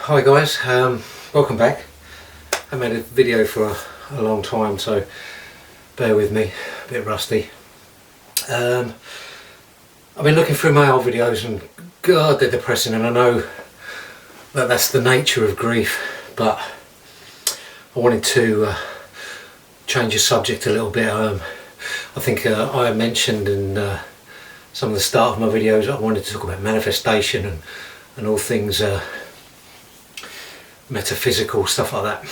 Hi guys, welcome back. I made a video for a long time, so bear with me, a bit rusty. I've been looking through my old videos and God, they're depressing, and I know that that's the nature of grief, but I wanted to change the subject a little bit. I think I mentioned in some of the start of my videos I wanted to talk about manifestation and all things metaphysical, stuff like that.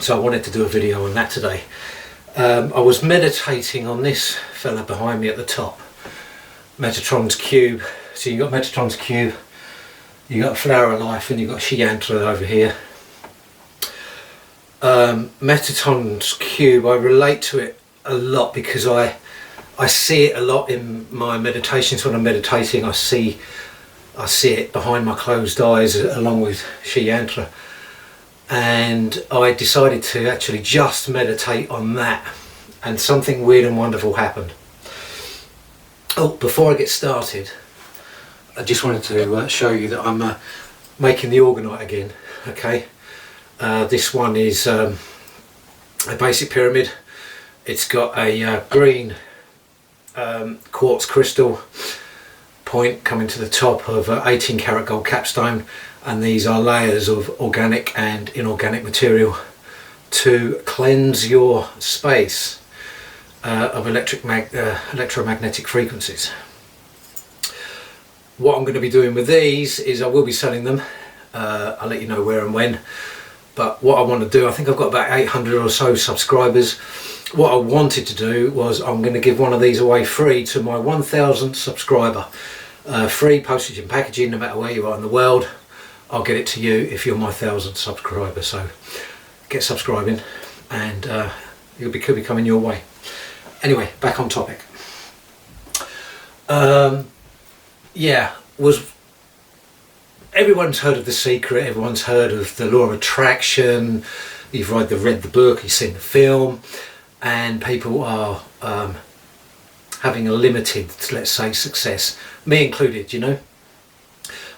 So I wanted to do a video on that today. I was meditating on this fella behind me at the top, Metatron's Cube. So you got Metatron's Cube, you got Flower of Life, and you got Shri Yantra over here. Metatron's Cube, I relate to it a lot because I see it a lot in my meditations. When I'm meditating, I see it behind my closed eyes along with Shri Yantra. And I decided to actually just meditate on that, and something weird and wonderful happened. Oh, before I get started, I just wanted to show you that I'm making the orgonite again. Okay, this one is a basic pyramid. It's got a green quartz crystal point coming to the top of 18 karat gold capstone, and these are layers of organic and inorganic material to cleanse your space of electromagnetic frequencies. What I'm going to be doing with these is I will be selling them. I'll let you know where and when, but what I want to do, I think I've got about 800 or so subscribers. What I wanted to do was I'm going to give one of these away free to my 1000th subscriber. Free postage and packaging, no matter where you are in the world. I'll get it to you if you're my 1000th subscriber. So get subscribing and could be coming your way. Anyway, back on topic. Everyone's heard of The Secret, everyone's heard of the law of attraction, you've read the book, you've seen the film, and people are having a limited, let's say, success, me included, you know.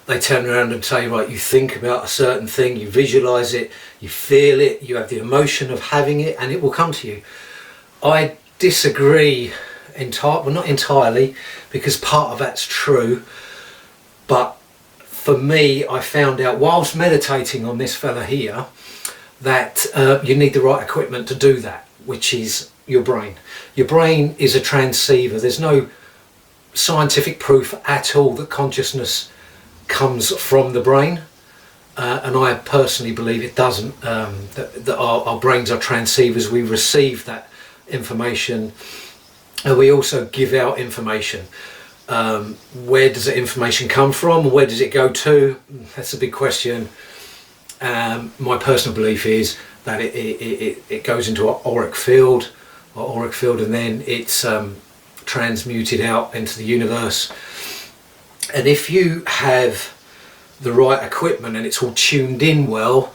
They turn around and say, right, you think about a certain thing, you visualize it, you feel it, you have the emotion of having it, and it will come to you. I disagree well, not entirely, because part of that's true, but for me, I found out whilst meditating on this fella here that you need the right equipment to do that, which is your brain. Your brain is a transceiver. There's no scientific proof at all that consciousness comes from the brain, and I personally believe it doesn't. That our brains are transceivers. We receive that information, and we also give out information. Where does the information come from? Where does it go to? That's a big question. My personal belief is that it goes into an auric field, and then it's transmuted out into the universe. And if you have the right equipment and it's all tuned in well,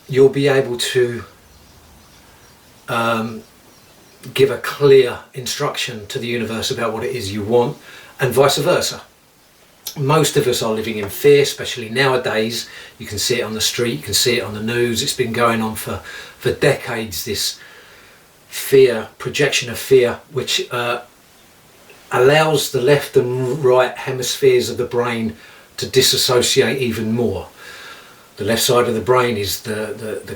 you'll be able to give a clear instruction to the universe about what it is you want, and vice versa. Most of us are living in fear, especially nowadays. You can see it on the street, you can see it on the news. It's been going on for decades, this fear, projection of fear, which allows the left and right hemispheres of the brain to disassociate even more. The left side of the brain is the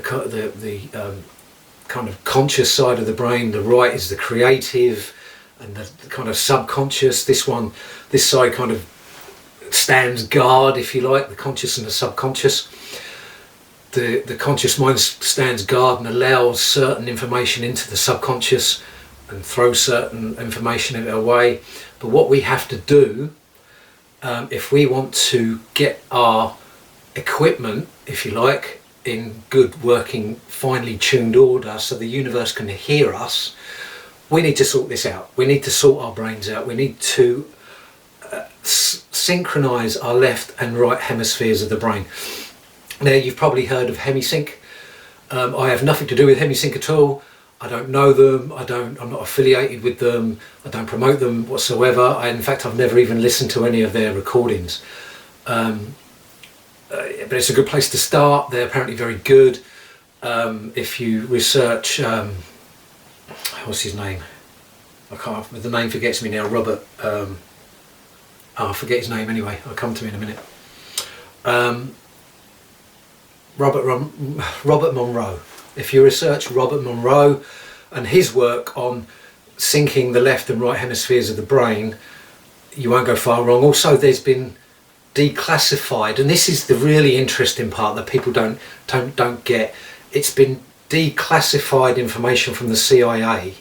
kind of conscious side of the brain. The right is the creative and the kind of subconscious. This side kind of stands guard, if you like, the conscious and the subconscious. The conscious mind stands guard and allows certain information into the subconscious and throws certain information away. But what we have to do, if we want to get our equipment, if you like, in good working, finely tuned order so the universe can hear us, we need to sort this out. We need to sort our brains out. We need to synchronize our left and right hemispheres of the brain. Now, you've probably heard of Hemisync. I have nothing to do with Hemisync at all. I don't know them. I'm not affiliated with them. I don't promote them whatsoever. In fact, I've never even listened to any of their recordings. but it's a good place to start. They're apparently very good. If you research, what's his name? I can't. The name forgets me now. Robert. I forget his name anyway. I'll come to me in a minute. Robert Monroe. If you research Robert Monroe and his work on syncing the left and right hemispheres of the brain, you won't go far wrong. Also, there's been declassified, and this is the really interesting part that people don't get. It's been declassified information from the CIA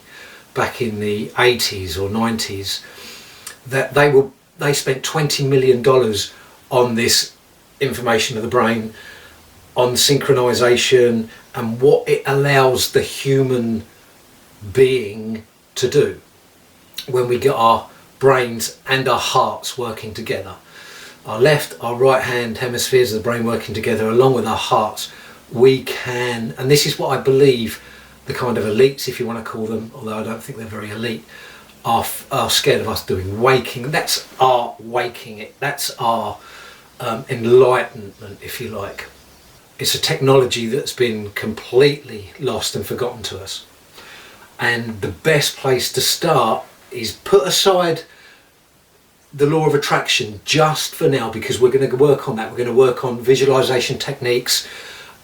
back in the 80s or 90s that they spent $20 million on this information of the brain, on synchronization and what it allows the human being to do when we get our brains and our hearts working together. Our left, our right hand hemispheres of the brain working together along with our hearts, we can, and this is what I believe the kind of elites, if you want to call them, although I don't think they're very elite, are scared of us doing. Waking. That's our waking it. That's our enlightenment, if you like. It's a technology that's been completely lost and forgotten to us. And the best place to start is put aside the law of attraction just for now, because we're going to work on that. We're going to work on visualization techniques,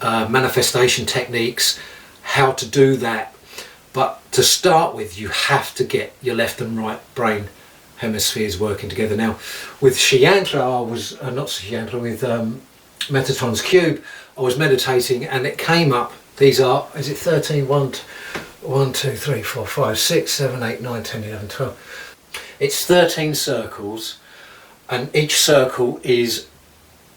manifestation techniques, how to do that. But to start with, you have to get your left and right brain hemispheres working together. Now, with Shiantla, with Metatron's Cube, I was meditating and it came up. These are, is it 13? 1, 2, 3, 4, 5, 6, 7, 8, 9, 10, 11, 12. It's 13 circles, and each circle is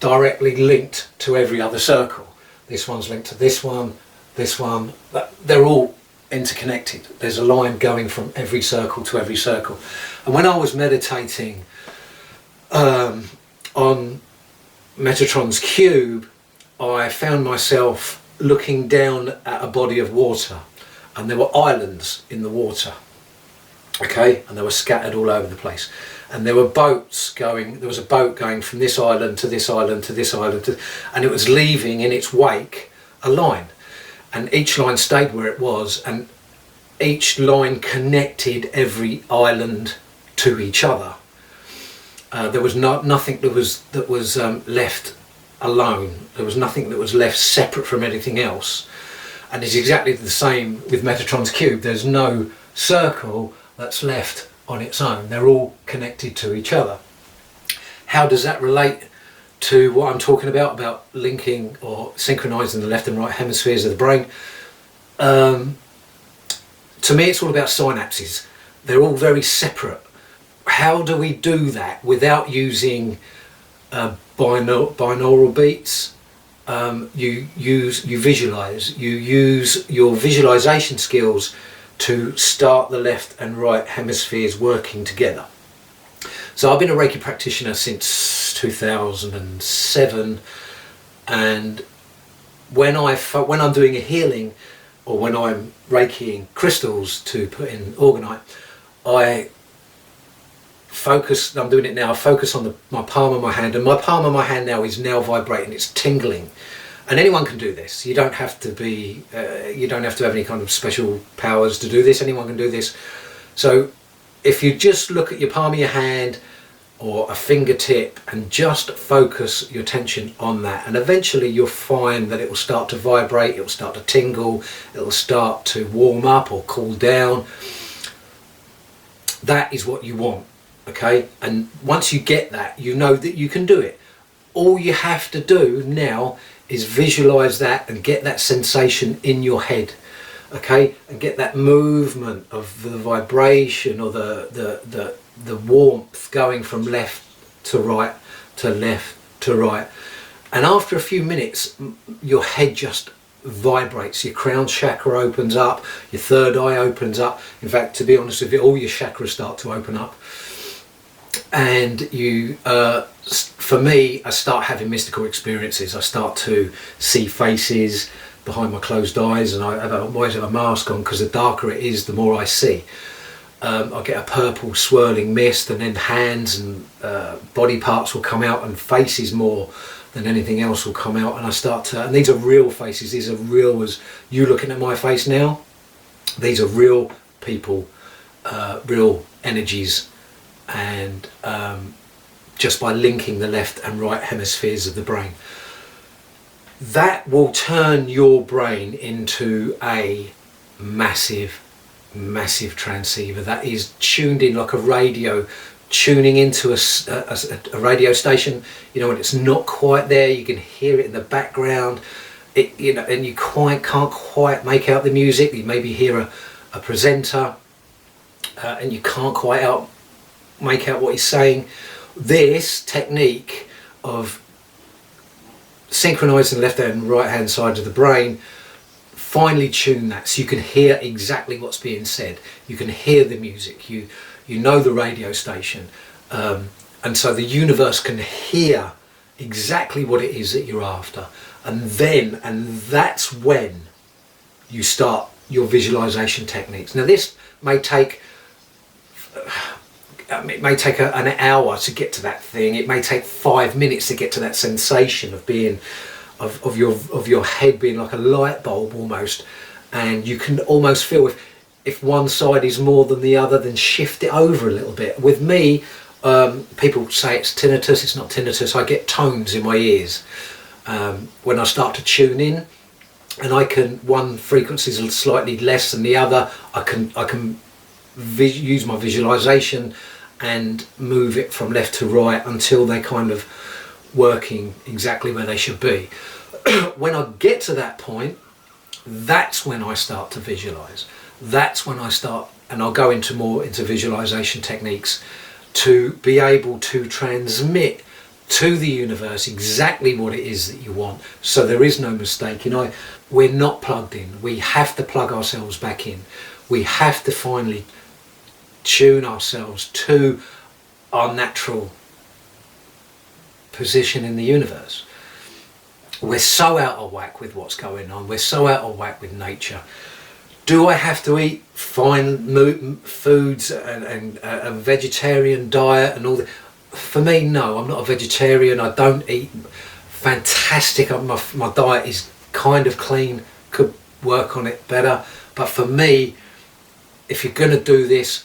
directly linked to every other circle. This one's linked to this one, they're all interconnected. There's a line going from every circle to every circle. And when I was meditating on Metatron's Cube, I found myself looking down at a body of water, and there were islands in the water, okay, and they were scattered all over the place, and there were boats going. There was a boat going from this island to this island to this island, and it was leaving in its wake a line, and each line stayed where it was, and each line connected every island to each other. There was nothing that was left alone. There was nothing that was left separate from anything else. And it's exactly the same with Metatron's Cube. There's no circle that's left on its own. They're all connected to each other. How does that relate to what I'm talking about linking or synchronizing the left and right hemispheres of the brain? To me, it's all about synapses. They're all very separate. How do we do that without using binaural beats? You visualize. You use your visualization skills to start the left and right hemispheres working together. So I've been a Reiki practitioner since 2007, and when I'm doing a healing, or when I'm Reikiing crystals to put in Orgonite, I'm doing it now, I focus on my palm of my hand, and my palm of my hand now is now vibrating, it's tingling. And anyone can do this. You don't have to be, you don't have to have any kind of special powers to do this. Anyone can do this. So if you just look at your palm of your hand or a fingertip and just focus your attention on that, and eventually you'll find that it will start to vibrate, it will start to tingle, it will start to warm up or cool down. That is what you want, okay? And once you get that, you know that you can do it. All you have to do now is visualize that and get that sensation in your head, okay, and get that movement of the vibration or the warmth going from left to right to left to right. And after a few minutes, your head just vibrates. Your crown chakra opens up, your third eye opens up. In fact, to be honest with you, all your chakras start to open up. And you, for me, I start having mystical experiences. I start to see faces behind my closed eyes, and I always have a mask on, because the darker it is, the more I see. I get a purple swirling mist, and then hands and body parts will come out, and faces more then anything else will come out, and I start to, and these are real faces, these are real as you looking at my face now. These are real people, real energies, and just by linking the left and right hemispheres of the brain, that will turn your brain into a massive transceiver that is tuned in like a radio, tuning into a radio station. You know, when it's not quite there, you can hear it in the background. It, you know, and you can't quite make out the music. You maybe hear a presenter, and you can't quite make out what he's saying. This technique of synchronizing the left hand and right hand sides of the brain finely tune that, so you can hear exactly what's being said. You can hear the music. You know the radio station, and so the universe can hear exactly what it is that you're after. And that's when you start your visualization techniques. Now this may take an hour to get to that thing. It may take 5 minutes to get to that sensation of being of your head being like a light bulb almost, and you can almost feel if one side is more than the other, then shift it over a little bit. With me, people say it's tinnitus. It's not tinnitus. I get tones in my ears when I start to tune in, and one frequency is slightly less than the other. I can use my visualization and move it from left to right until they're kind of working exactly where they should be. When I get to that point, that's when I start to visualize. That's when I start, and I'll go into visualization techniques to be able to transmit to the universe exactly what it is that you want, so there is no mistake. You know, we're not plugged in. We have to plug ourselves back in. We have to finally tune ourselves to our natural position in the universe. We're so out of whack with what's going on. We're so out of whack with nature. Do I have to eat fine foods and a vegetarian diet and all that? For me, no. I'm not a vegetarian. I don't eat fantastic. My diet is kind of clean. Could work on it better. But for me, if you're going to do this,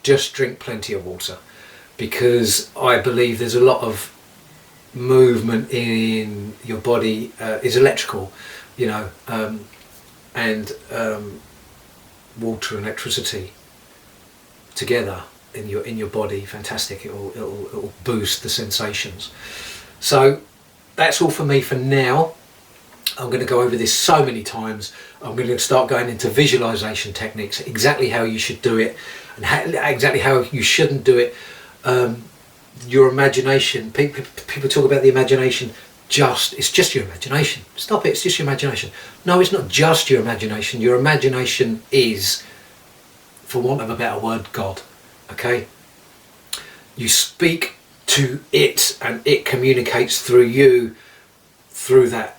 just drink plenty of water, because I believe there's a lot of movement in your body is electrical, you know, and water and electricity together in your body, fantastic. It'll boost the sensations. So that's all for me for now. I'm going to go over this so many times. I'm going to start going into visualization techniques, exactly how you should do it and exactly how you shouldn't do it. Your imagination, people talk about the imagination, it's just your imagination. Stop it, it's just your imagination. No, it's not just your imagination. Your imagination is, for want of a better word, God. Okay? You speak to it and it communicates through you, through that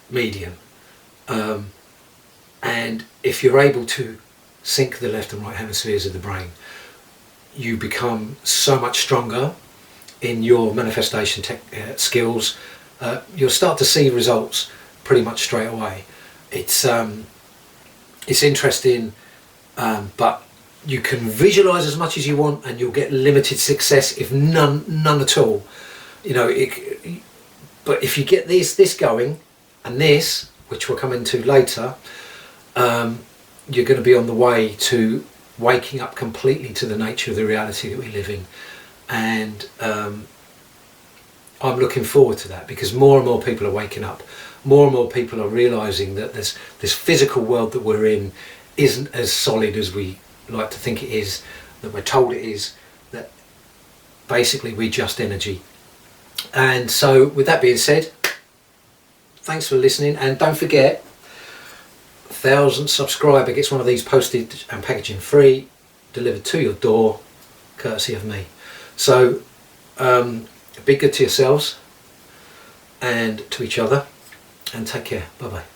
medium. And if you're able to sync the left and right hemispheres of the brain, you become so much stronger in your manifestation skills. You'll start to see results pretty much straight away. It's interesting, but you can visualize as much as you want and you'll get limited success, if none at all. You know, but if you get this going and this, which we'll come into later, you're going to be on the way to waking up completely to the nature of the reality that we live in. And I'm looking forward to that, because more and more people are waking up. More and more people are realizing that this physical world that we're in isn't as solid as we like to think it is, that we're told it is, that basically we're just energy. And so with that being said, thanks for listening, and don't forget, 1,000 subscriber gets one of these posted and packaging free, delivered to your door, courtesy of me. So be good to yourselves and to each other, and take care. Bye bye.